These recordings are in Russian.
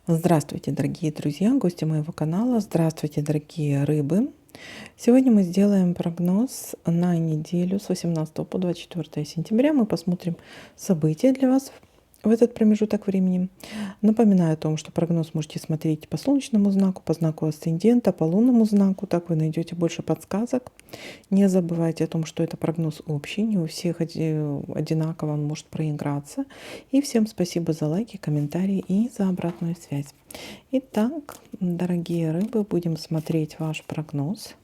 Здравствуйте, дорогие друзья, гости моего канала. Здравствуйте, дорогие рыбы. Сегодня мы сделаем прогноз на неделю с 18 по 24 сентября. Мы посмотрим события для вас в этот промежуток времени. Напоминаю о том, что прогноз можете смотреть по солнечному знаку, по знаку асцендента, по лунному знаку. Так вы найдете больше подсказок. Не забывайте о том, что это прогноз общий, не у всех одинаково он может проиграться. И всем спасибо за лайки, комментарии и за обратную связь. Итак, дорогие рыбы, будем смотреть ваш прогноз.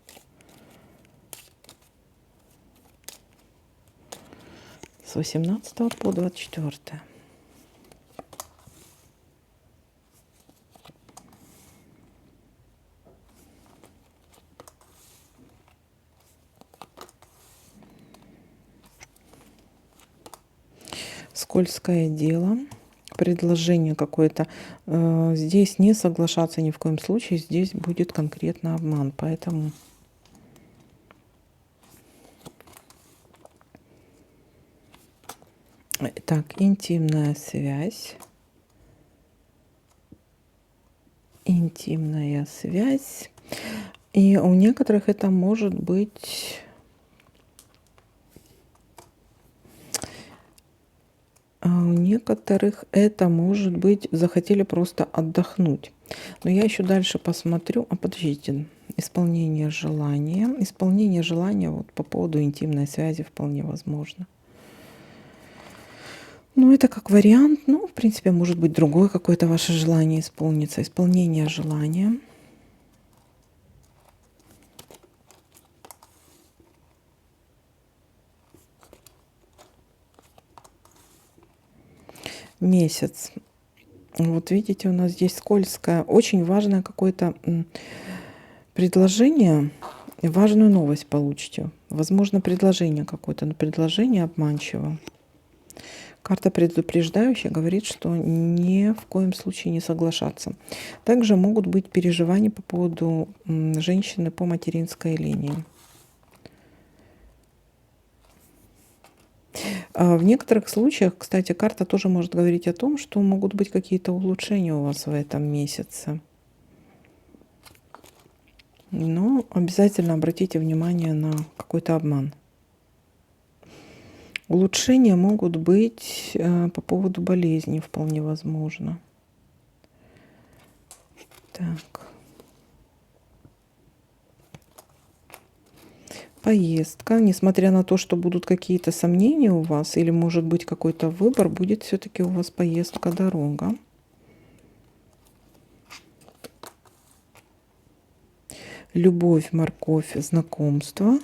С 18 по 24. Скользкое дело, предложение какое-то. Здесь не соглашаться ни в коем случае, здесь будет конкретно обман, поэтому так, интимная связь. Интимная связь. И у некоторых это может быть захотели просто отдохнуть. Но я еще дальше посмотрю. Подождите. Исполнение желания. Исполнение желания вот по поводу интимной связи вполне возможно. Ну, это как вариант. Ну, в принципе, может быть, другое какое-то ваше желание исполнится. Исполнение желания. Месяц. Вот видите, у нас здесь скользкое. Очень важное какое-то предложение. Важную новость получите. Возможно, предложение какое-то, но предложение обманчиво. Карта предупреждающая говорит, что ни в коем случае не соглашаться. Также могут быть переживания по поводу женщины по материнской линии. В некоторых случаях, кстати, карта тоже может говорить о том, что могут быть какие-то улучшения у вас в этом месяце. Но обязательно обратите внимание на какой-то обман. Улучшения могут быть по поводу болезни, вполне возможно. Так. Поездка, несмотря на то, что будут какие-то сомнения у вас, или может быть какой-то выбор, будет все-таки у вас поездка, дорога. Любовь, морковь, знакомство.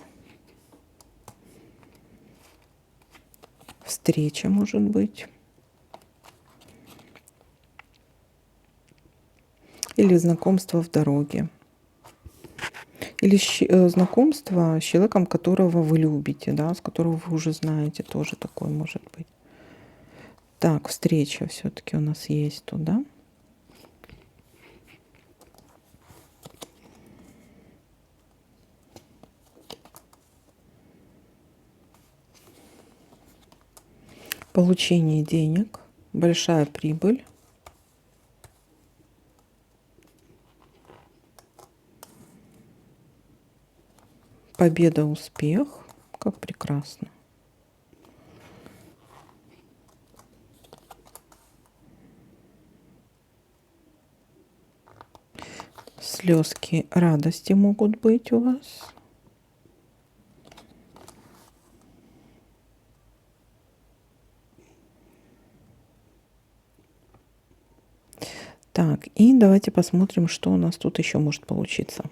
Встреча может быть. Или знакомство в дороге. Или знакомство с человеком, которого вы любите, да, с которого вы уже знаете, тоже такое может быть. Так, встреча все-таки у нас есть туда. Получение денег, большая прибыль. Победа, успех. Как прекрасно. Слезки радости могут быть у вас. Так, и давайте посмотрим, что у нас тут еще может получиться.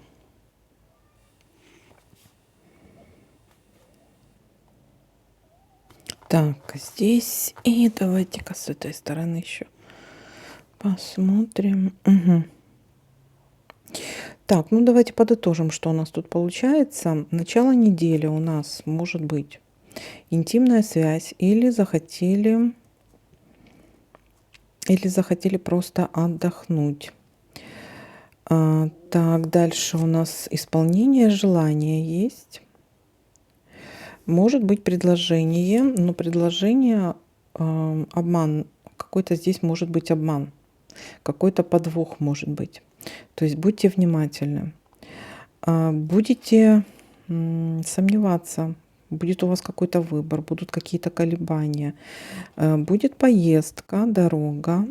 Так, здесь. И давайте-ка с этой стороны еще посмотрим. Угу. Так, ну давайте подытожим, что у нас тут получается. Начало недели у нас может быть интимная связь или захотели просто отдохнуть. Так, дальше у нас исполнение желания есть. Может быть предложение, но предложение обман. Какой-то здесь может быть обман. какой-то подвох может быть. То есть будьте внимательны. Будете сомневаться, будет у вас какой-то выбор, будут какие-то колебания, будет поездка, дорога.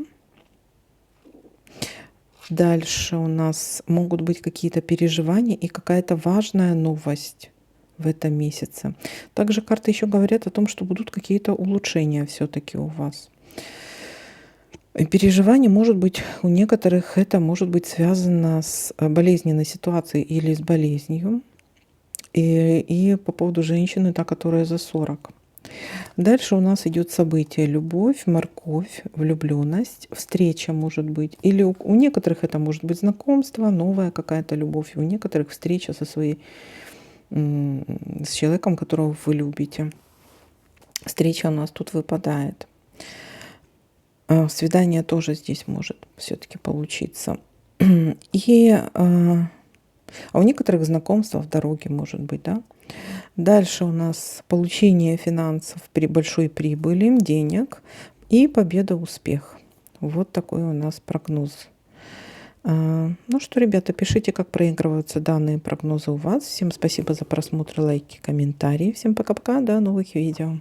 Дальше у нас могут быть какие-то переживания и какая-то важная новость в этом месяце. Также карты еще говорят о том, что будут какие-то улучшения все-таки у вас. И переживание может быть у некоторых, это может быть связано с болезненной ситуацией или с болезнью. И по поводу женщины, та, которая за 40. Дальше у нас идет событие: любовь, морковь, влюбленность, встреча может быть. Или у некоторых это может быть знакомство, новая какая-то любовь. У некоторых встреча со своей, с человеком, которого вы любите. Встреча у нас тут выпадает. Свидание тоже здесь может все-таки получиться. А у некоторых знакомства в дороге может быть, да. Дальше у нас получение финансов, при большой прибыли, денег и победа, успех. Вот такой у нас прогноз. Ну что, ребята, пишите, как проигрываются данные прогнозы у вас. Всем спасибо за просмотр, лайки, комментарии. Всем пока-пока, до новых видео.